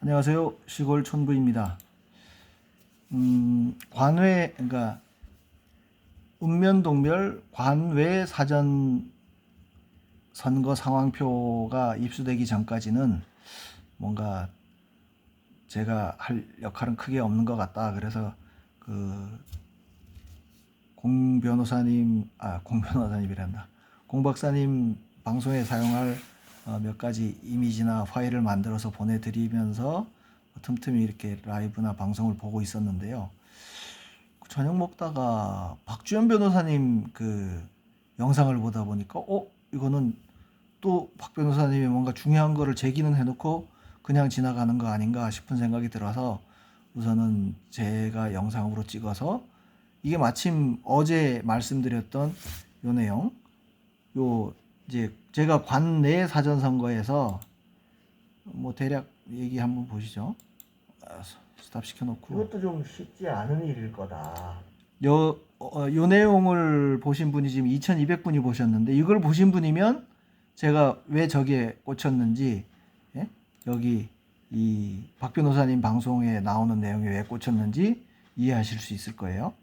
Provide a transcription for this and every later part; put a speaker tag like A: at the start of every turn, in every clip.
A: 안녕하세요. 시골 촌부입니다. 관외, 그러니까 읍면동별 관외 사전 선거 상황표가 입수되기 전까지는 뭔가 제가 할 역할은 크게 없는 것 같다. 그래서 그 공 변호사님이란다. 공 박사님 방송에 사용할 몇 가지 이미지나 파일을 만들어서 보내드리면서 틈틈이 이렇게 라이브나 방송을 보고 있었는데요. 저녁 먹다가 박주현 변호사님 그 영상을 보다 보니까 이거는 또 박 변호사님이 뭔가 중요한 거를 제기는 해놓고 그냥 지나가는 거 아닌가 싶은 생각이 들어서 우선은 제가 영상으로 찍어서 이게 마침 어제 말씀드렸던 요 내용, 요 이제 제가 관내 사전 선거에서 뭐 대략 얘기 한번 보시죠. 스탑 시켜놓고
B: 이것도 좀 쉽지 않은 일일 거다.
A: 요 내용을 보신 분이 지금 2200분이 보셨는데, 이걸 보신 분이면 제가 왜 저기에 꽂혔는지, 예? 여기 이 박 변호사님 방송에 나오는 내용이 왜 꽂혔는지 이해하실 수 있을 거예요.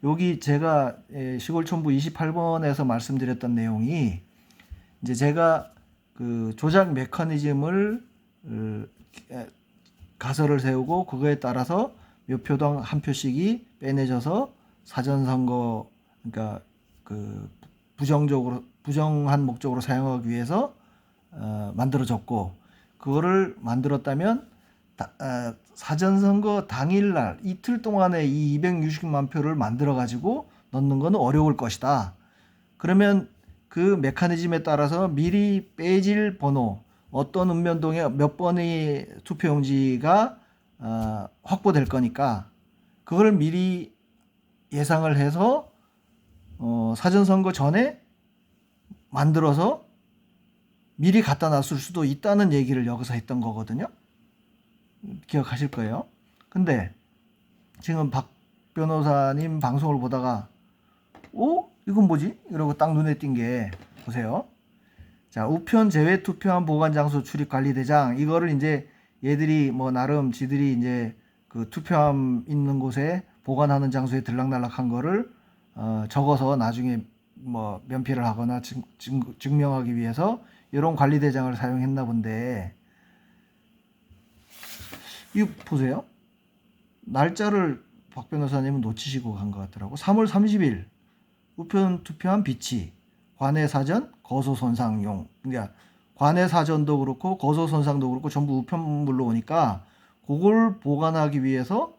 A: 여기 제가 시골촌부 28번에서 말씀드렸던 내용이, 이제 제가 그 조작 메커니즘을 가설을 세우고 그거에 따라서 몇 표당 한 표씩이 빼내져서 사전선거, 그러니까 그 부정한 목적으로 사용하기 위해서 만들어졌고, 그거를 만들었다면 사전선거 당일날 이틀 동안에 이 260만 표를 만들어 가지고 넣는 거는 어려울 것이다. 그러면 그 메커니즘에 따라서 미리 빼질 번호, 어떤 읍면동에 몇 번의 투표용지가 확보될 거니까 그걸 미리 예상을 해서 사전선거 전에 만들어서 미리 갖다 놨을 수도 있다는 얘기를 여기서 했던 거거든요. 기억하실 거예요. 근데 지금 박 변호사님 방송을 보다가 이건 뭐지? 이러고 딱 눈에 띈 게, 보세요. 자, 우편 제외 투표함 보관 장소 출입 관리대장, 이거를 이제 얘들이 뭐 나름 지들이 이제 그 투표함 있는 곳에 보관하는 장소에 들락날락한 거를 적어서 나중에 뭐 면피를 하거나 증명하기 위해서 이런 관리대장을 사용했나 본데, 이거 보세요. 날짜를 박 변호사님은 놓치시고 간 것 같더라고. 3월 30일 우편 투표함 비치, 관내 사전 거소 손상용. 그러니까 관내 사전도 그렇고 거소 손상도 그렇고 전부 우편물로 오니까 그걸 보관하기 위해서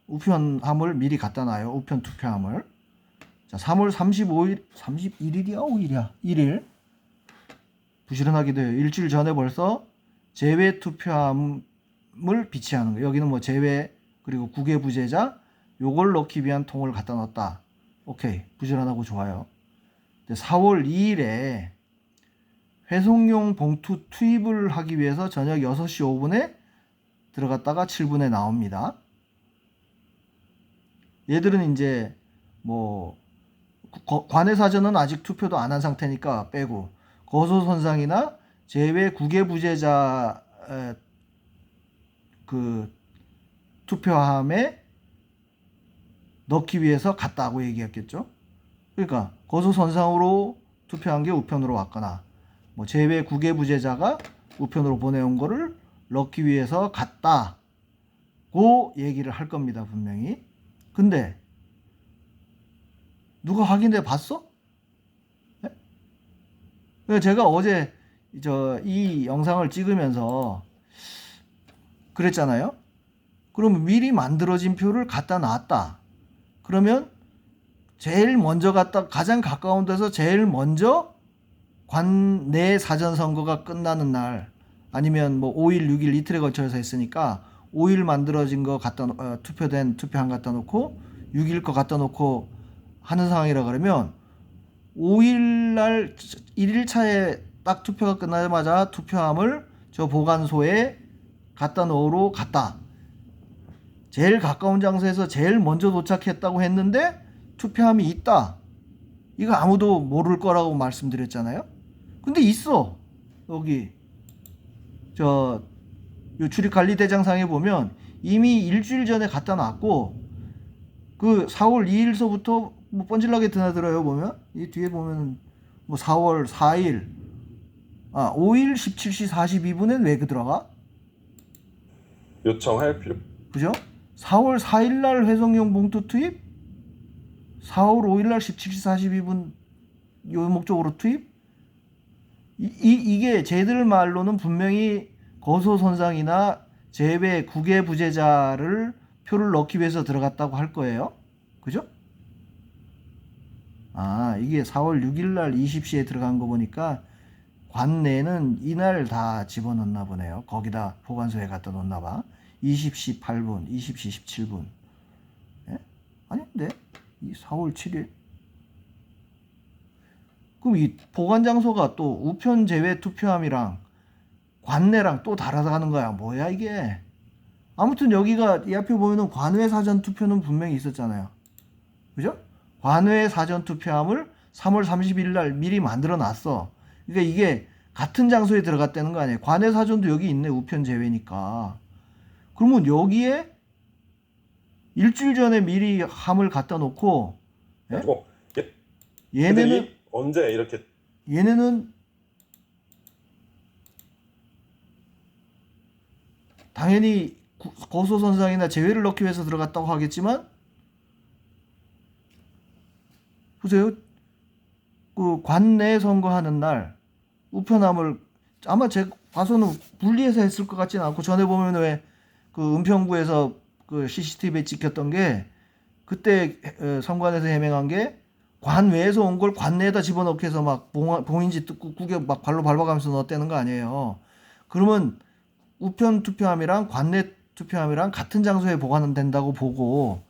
A: 우편함을 미리 갖다 놔요. 우편 투표함을. 자, 3월 35일, 31일이야, 5일이야? 1일. 부지런하게 돼요. 일주일 전에 벌써 제외 투표함을 비치하는 거예요. 여기는 뭐 제외 그리고 국외부재자 요걸 넣기 위한 통을 갖다 놨다. 오케이, 부지런하고 좋아요. 4월 2일에 회송용 봉투 투입을 하기 위해서 저녁 6시 5분에 들어갔다가 7분에 나옵니다. 얘들은 이제 뭐 관내 사전은 아직 투표도 안 한 상태니까 빼고, 거소선상이나 제외 국외부재자 그 투표함에 넣기 위해서 갔다고 얘기했겠죠. 그러니까 거소선상으로 투표한 게 우편으로 왔거나, 뭐 제외 국외부재자가 우편으로 보내온 거를 넣기 위해서 갔다고 얘기를 할 겁니다, 분명히. 근데 누가 확인해 봤어? 네? 제가 어제 이 영상을 찍으면서 그랬잖아요. 그럼 미리 만들어진 표를 갖다 놨다. 그러면 제일 먼저 가장 가까운 데서 제일 먼저 관내 사전 선거가 끝나는 날, 아니면 뭐 5일, 6일 이틀에 걸쳐서 했으니까 5일 만들어진 거 투표된 투표함 갖다 놓고 6일 거 갖다 놓고 하는 상황이라 그러면 5일 날 1일차에 딱 투표가 끝나자마자 투표함을 저 보관소에 갖다 놓으러 갔다. 제일 가까운 장소에서 제일 먼저 도착했다고 했는데 투표함이 있다. 이거 아무도 모를 거라고 말씀드렸잖아요. 근데 있어. 여기 요 출입관리대장상에 보면 이미 일주일 전에 갖다 놨고 그 4월 2일서부터 뭐 뻔질나게 드나들어요. 보면 이 뒤에 보면 뭐 4월 4일 5일 17시 42분엔 왜 그 들어가?
C: 요청할 필요.
A: 그죠? 4월 4일 날 회성용 봉투 투입, 4월 5일 날 17시 42분 요 목적으로 투입. 이게 쟤들 말로는 분명히 거소선상이나 제외 국외 부재자를 표를 넣기 위해서 들어갔다고 할 거예요. 그죠? 이게 4월 6일 날 20시에 들어간 거 보니까 관내는 이날 다 집어넣나 보네요. 거기다 보관소에 갖다 놓나 봐. 20시 8분, 20시 17분. 예? 아닌데? 이 4월 7일. 그럼 이 보관 장소가 또 우편 제외 투표함이랑 관내랑 또 달아가는 거야. 뭐야 이게? 아무튼 여기가 이 앞에 보면은 관외 사전 투표는 분명히 있었잖아요. 그죠? 관외 사전 투표함을 3월 30일 날 미리 만들어 놨어. 그러니까 이게 같은 장소에 들어갔다는 거 아니에요. 관외 사전도 여기 있네. 우편 제외니까. 그러면 여기에 일주일 전에 미리 함을 갖다 놓고
C: 가지고
A: 얘네는
C: 얘네들이 언제 이렇게
A: 얘네는 당연히 거소선상이나 제외를 넣기 위해서 들어갔다고 하겠지만 보세요. 그 관내 선거하는 날 우편함을 아마 제 봐서는 분리해서 했을 것 같지는 않고 전에 보면 왜 그 은평구에서 그 CCTV에 찍혔던 게 그때 선관에서 해명한 게 관외에서 온 걸 관내에다 집어넣기 해서 막 봉인지 뜯고 구겨 막 발로 밟아가면서 넣었다는 거 아니에요. 그러면 우편 투표함이랑 관내 투표함이랑 같은 장소에 보관된다고 보고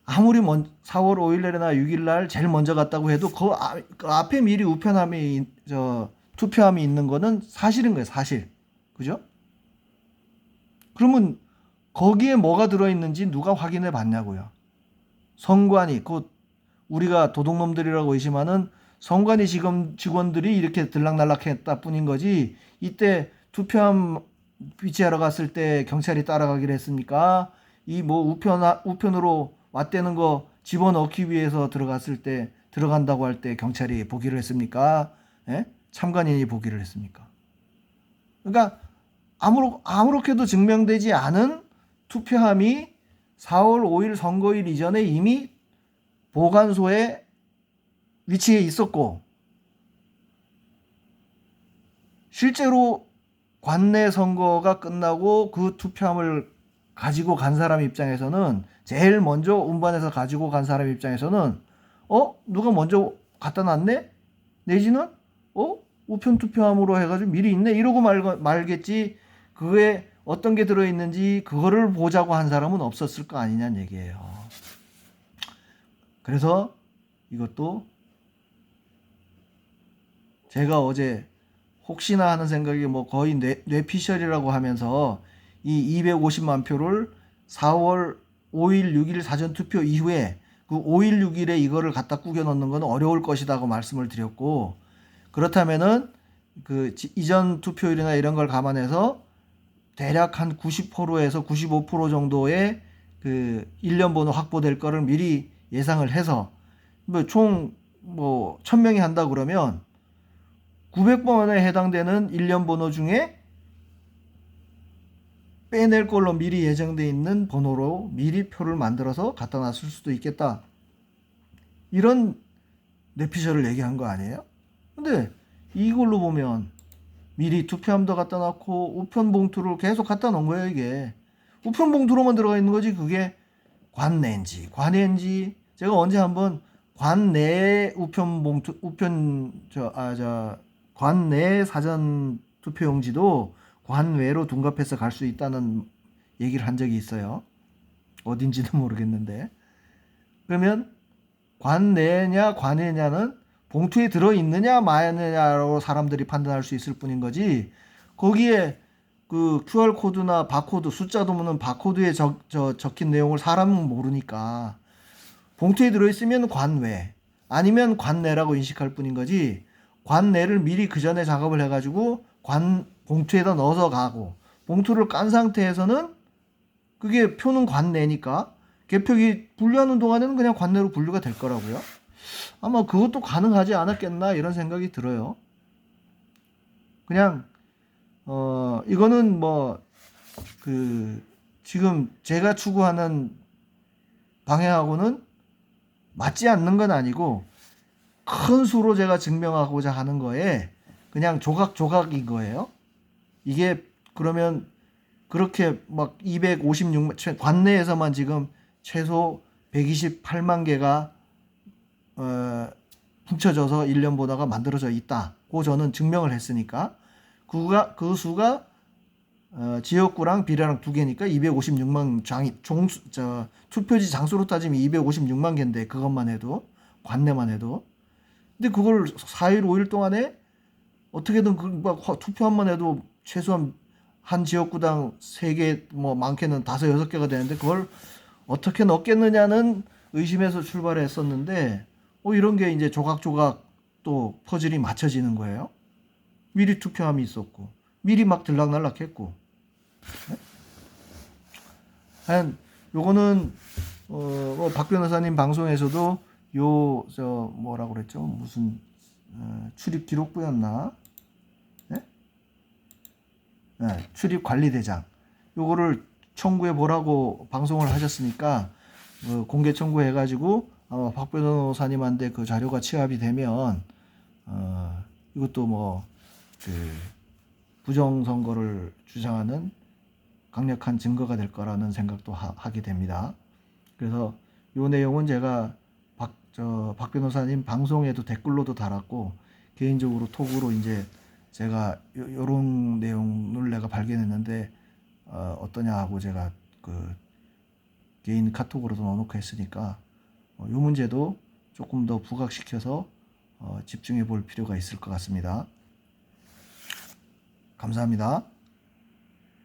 A: 아무리 4월 5일날이나 6일날 제일 먼저 갔다고 해도 그 앞에 미리 우편함이 투표함이 있는 거는 사실인 거예요. 사실. 그죠? 그러면 거기에 뭐가 들어있는지 누가 확인해 봤냐고요. 선관위, 그 우리가 도둑놈들이라고 의심하는 선관위 직원들이 이렇게 들락날락했다 뿐인 거지. 이때 투표함 비치하러 갔을 때 경찰이 따라가기로 했습니까? 이 뭐 우편으로 왔다는 거 집어넣기 위해서 들어갔을 때 들어간다고 할 때 경찰이 보기를 했습니까? 예? 참관인이 보기를 했습니까? 그러니까 아무렇게도 증명되지 않은 투표함이 4월 5일 선거일 이전에 이미 보관소에 위치해 있었고 실제로 관내 선거가 끝나고 그 투표함을 가지고 간 사람 입장에서는 제일 먼저 운반해서 가지고 간 사람 입장에서는 누가 먼저 갖다 놨네? 내지는 우편 투표함으로 해가지고 미리 있네? 이러고 말겠지. 그게 어떤 게 들어있는지 그거를 보자고 한 사람은 없었을 거 아니냐는 얘기예요. 그래서 이것도 제가 어제 혹시나 하는 생각이 뭐 거의 뇌피셜이라고 하면서 이 250만 표를 4월 5일, 6일 사전투표 이후에 그 5일, 6일에 이거를 갖다 꾸겨 넣는 건 어려울 것이라고 말씀을 드렸고 그렇다면은 그 이전 투표율이나 이런 걸 감안해서 대략 한 90%에서 95% 정도의 그 1년 번호 확보될 거를 미리 예상을 해서 총 1000명이 한다 그러면 900번에 해당되는 1년 번호 중에 빼낼 걸로 미리 예정돼 있는 번호로 미리 표를 만들어서 갖다 놨을 수도 있겠다. 이런 뇌피셜을 얘기한 거 아니에요? 근데 이걸로 보면 미리 투표함도 갖다 놨고 우편 봉투를 계속 갖다 놓은 거예요. 이게 우편 봉투로만 들어가 있는 거지 그게 관내인지 관외인지 제가 언제 한번 관내 우편 봉투 관내 사전 투표용지도 관외로 둔갑해서 갈 수 있다는 얘기를 한 적이 있어요. 어딘지도 모르겠는데. 그러면 관내냐 관외냐는 봉투에 들어있느냐 마느냐로 사람들이 판단할 수 있을 뿐인 거지 거기에 그 QR코드나 바코드 숫자도 없는 바코드에 적힌 내용을 사람은 모르니까 봉투에 들어있으면 관외 아니면 관내라고 인식할 뿐인 거지 관내를 미리 그 전에 작업을 해가지고 봉투에다 넣어서 가고 봉투를 깐 상태에서는 그게 표는 관내니까 개표기 분류하는 동안에는 그냥 관내로 분류가 될 거라고요. 아마 그것도 가능하지 않았겠나 이런 생각이 들어요. 그냥 이거는 뭐 그 지금 제가 추구하는 방향하고는 맞지 않는 건 아니고 큰 수로 제가 증명하고자 하는 거에 그냥 조각조각인 거예요. 이게 그러면 그렇게 막 256만 관내에서만 지금 최소 128만 개가 훔쳐져서 1년 보다가 만들어져 있다고 저는 증명을 했으니까 그 수가 지역구랑 비례랑 두 개니까 256만 투표지 장수로 따지면 256만 개인데 그것만 해도 관내만 해도 근데 그걸 4일 5일 동안에 어떻게든 투표한만 해도 최소한 한 지역구당 3개 뭐 많게는 5, 6개가 되는데 그걸 어떻게 넣겠느냐는 의심에서 출발했었는데 이런 게 이제 조각조각 또 퍼즐이 맞춰지는 거예요. 미리 투표함이 있었고 미리 막 들락날락했고 하여간 요거는 박 변호사님 방송에서도 뭐라고 그랬죠? 무슨 출입 기록부였나? 네? 네, 출입 관리대장. 요거를 청구해 보라고 방송을 하셨으니까 공개 청구해 가지고 아마 박 변호사님한테 그 자료가 취합이 되면 이것도 뭐 그 부정선거를 주장하는 강력한 증거가 될 거라는 생각도 하게 됩니다. 그래서 요 내용은 제가 박 변호사님 방송에도 댓글로도 달았고 개인적으로 톡으로 이제 제가 요런 내용을 내가 발견했는데 어떠냐 하고 제가 그 개인 카톡으로도 넣어놓고 했으니까 요 문제도 조금 더 부각시켜서 집중해 볼 필요가 있을 것 같습니다. 감사합니다.